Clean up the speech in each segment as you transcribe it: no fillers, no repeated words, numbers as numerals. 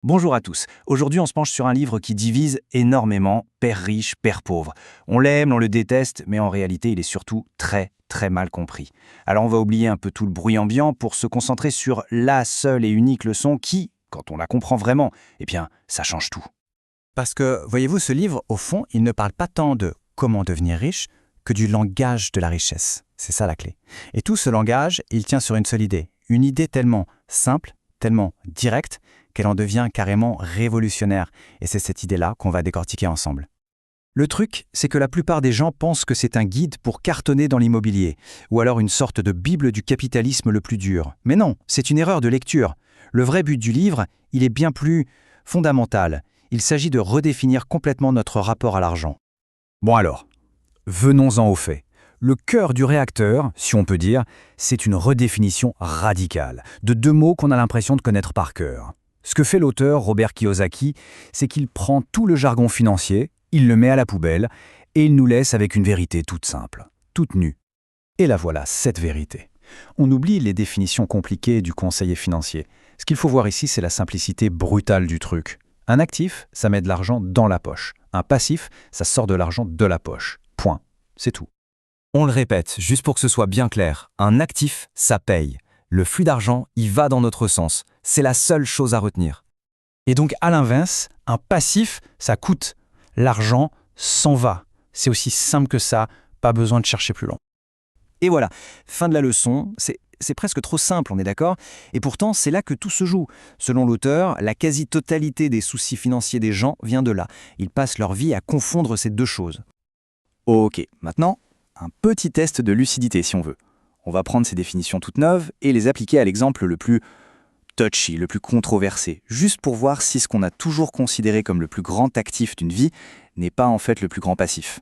Bonjour à tous. Aujourd'hui, on se penche sur un livre qui divise énormément, Père riche, Père pauvre. On l'aime, on le déteste, mais en réalité, il est surtout très, très mal compris. Alors on va oublier un peu tout le bruit ambiant pour se concentrer sur la seule et unique leçon qui, quand on la comprend vraiment, eh bien, ça change tout. Parce que, voyez-vous, ce livre, au fond, il ne parle pas tant de comment devenir riche que du langage de la richesse. C'est ça la clé. Et tout ce langage, il tient sur une seule idée. Une idée tellement simple, tellement directe, qu'elle en devient carrément révolutionnaire. Et c'est cette idée-là qu'on va décortiquer ensemble. Le truc, c'est que la plupart des gens pensent que c'est un guide pour cartonner dans l'immobilier, ou alors une sorte de bible du capitalisme le plus dur. Mais non, c'est une erreur de lecture. Le vrai but du livre, il est bien plus fondamental. Il s'agit de redéfinir complètement notre rapport à l'argent. Bon alors, venons-en aux faits. Le cœur du réacteur, si on peut dire, c'est une redéfinition radicale, de deux mots qu'on a l'impression de connaître par cœur. Ce que fait l'auteur Robert Kiyosaki, c'est qu'il prend tout le jargon financier, il le met à la poubelle, et il nous laisse avec une vérité toute simple, toute nue. Et la voilà, cette vérité. On oublie les définitions compliquées du conseiller financier. Ce qu'il faut voir ici, c'est la simplicité brutale du truc. Un actif, ça met de l'argent dans la poche. Un passif, ça sort de l'argent de la poche. Point. C'est tout. On le répète, juste pour que ce soit bien clair, un actif, ça paye. Le flux d'argent, il va dans notre sens. C'est la seule chose à retenir. Et donc, à l'inverse, un passif, ça coûte. L'argent s'en va. C'est aussi simple que ça, pas besoin de chercher plus loin. Et voilà, fin de la leçon, c'est presque trop simple, on est d'accord? Et pourtant, c'est là que tout se joue. Selon l'auteur, la quasi-totalité des soucis financiers des gens vient de là. Ils passent leur vie à confondre ces deux choses. Ok, maintenant, un petit test de lucidité si on veut. On va prendre ces définitions toutes neuves et les appliquer à l'exemple le plus touchy, le plus controversé, juste pour voir si ce qu'on a toujours considéré comme le plus grand actif d'une vie n'est pas en fait le plus grand passif.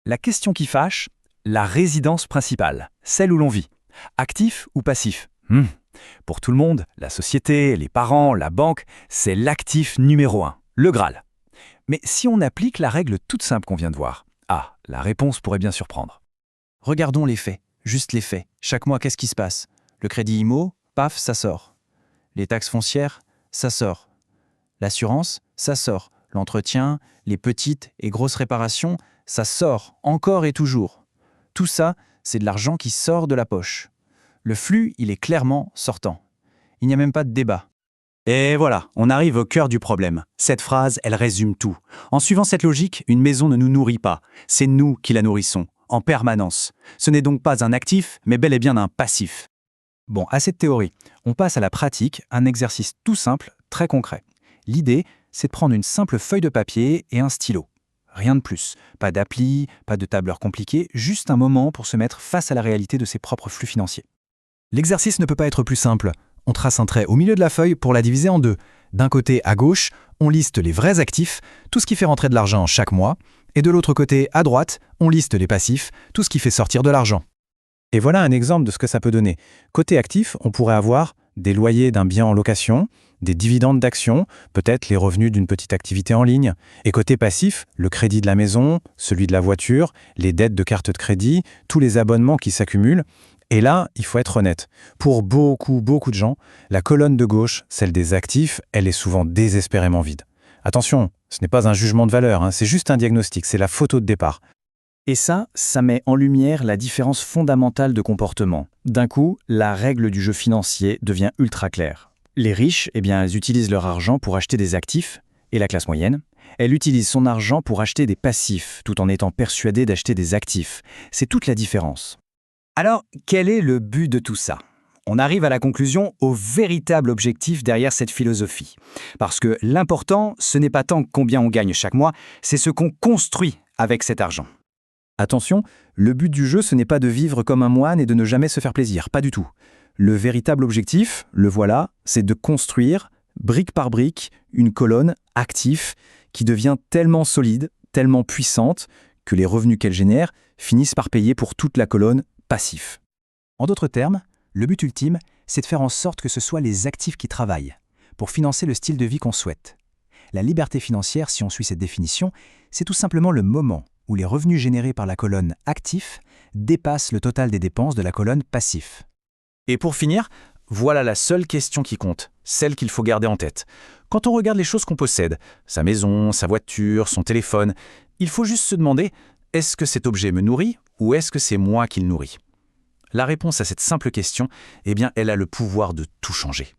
La question qui fâche, la résidence principale, celle où l'on vit. Actif ou passif? Pour tout le monde, la société, les parents, la banque, c'est l'actif numéro 1, le Graal. Mais si on applique la règle toute simple qu'on vient de voir, la réponse pourrait bien surprendre. Regardons les faits, juste les faits. Chaque mois, qu'est-ce qui se passe? Le crédit IMO, paf, ça sort. Les taxes foncières, ça sort. L'assurance, ça sort. L'entretien, les petites et grosses réparations, ça sort encore et toujours. Tout ça, c'est de l'argent qui sort de la poche. Le flux, il est clairement sortant. Il n'y a même pas de débat. Et voilà, on arrive au cœur du problème. Cette phrase, elle résume tout. En suivant cette logique, une maison ne nous nourrit pas. C'est nous qui la nourrissons, en permanence. Ce n'est donc pas un actif, mais bel et bien un passif. Bon, assez de théorie. On passe à la pratique, un exercice tout simple, très concret. L'idée, c'est de prendre une simple feuille de papier et un stylo. Rien de plus. Pas d'appli, pas de tableur compliqué, juste un moment pour se mettre face à la réalité de ses propres flux financiers. L'exercice ne peut pas être plus simple. On trace un trait au milieu de la feuille pour la diviser en deux. D'un côté, à gauche, on liste les vrais actifs, tout ce qui fait rentrer de l'argent chaque mois, et de l'autre côté, à droite, on liste les passifs, tout ce qui fait sortir de l'argent. Et voilà un exemple de ce que ça peut donner. Côté actif, on pourrait avoir des loyers d'un bien en location, des dividendes d'actions, peut-être les revenus d'une petite activité en ligne. Et côté passif, le crédit de la maison, celui de la voiture, les dettes de carte de crédit, tous les abonnements qui s'accumulent. Et là, il faut être honnête. Pour beaucoup de gens, la colonne de gauche, celle des actifs, elle est souvent désespérément vide. Attention, ce n'est pas un jugement de valeur, c'est juste un diagnostic, c'est la photo de départ. Et ça met en lumière la différence fondamentale de comportement. D'un coup, la règle du jeu financier devient ultra claire. Les riches, elles utilisent leur argent pour acheter des actifs, et la classe moyenne, elle utilise son argent pour acheter des passifs, tout en étant persuadée d'acheter des actifs. C'est toute la différence. Alors, quel est le but de tout ça? On arrive à la conclusion au véritable objectif derrière cette philosophie. Parce que l'important, ce n'est pas tant combien on gagne chaque mois, c'est ce qu'on construit avec cet argent. Attention, le but du jeu, ce n'est pas de vivre comme un moine et de ne jamais se faire plaisir, pas du tout. Le véritable objectif, le voilà, c'est de construire, brique par brique, une colonne active qui devient tellement solide, tellement puissante, que les revenus qu'elle génère finissent par payer pour toute la colonne passif. En d'autres termes, le but ultime, c'est de faire en sorte que ce soit les actifs qui travaillent, pour financer le style de vie qu'on souhaite. La liberté financière, si on suit cette définition, c'est tout simplement le moment où les revenus générés par la colonne actif dépassent le total des dépenses de la colonne passif. Et pour finir, Voilà la seule question qui compte, celle qu'il faut garder en tête. Quand on regarde les choses qu'on possède, sa maison, sa voiture, son téléphone, il faut juste se demander, est-ce que cet objet me nourrit ou est-ce que c'est moi qui le nourris? La réponse à cette simple question, eh bien, elle a le pouvoir de tout changer.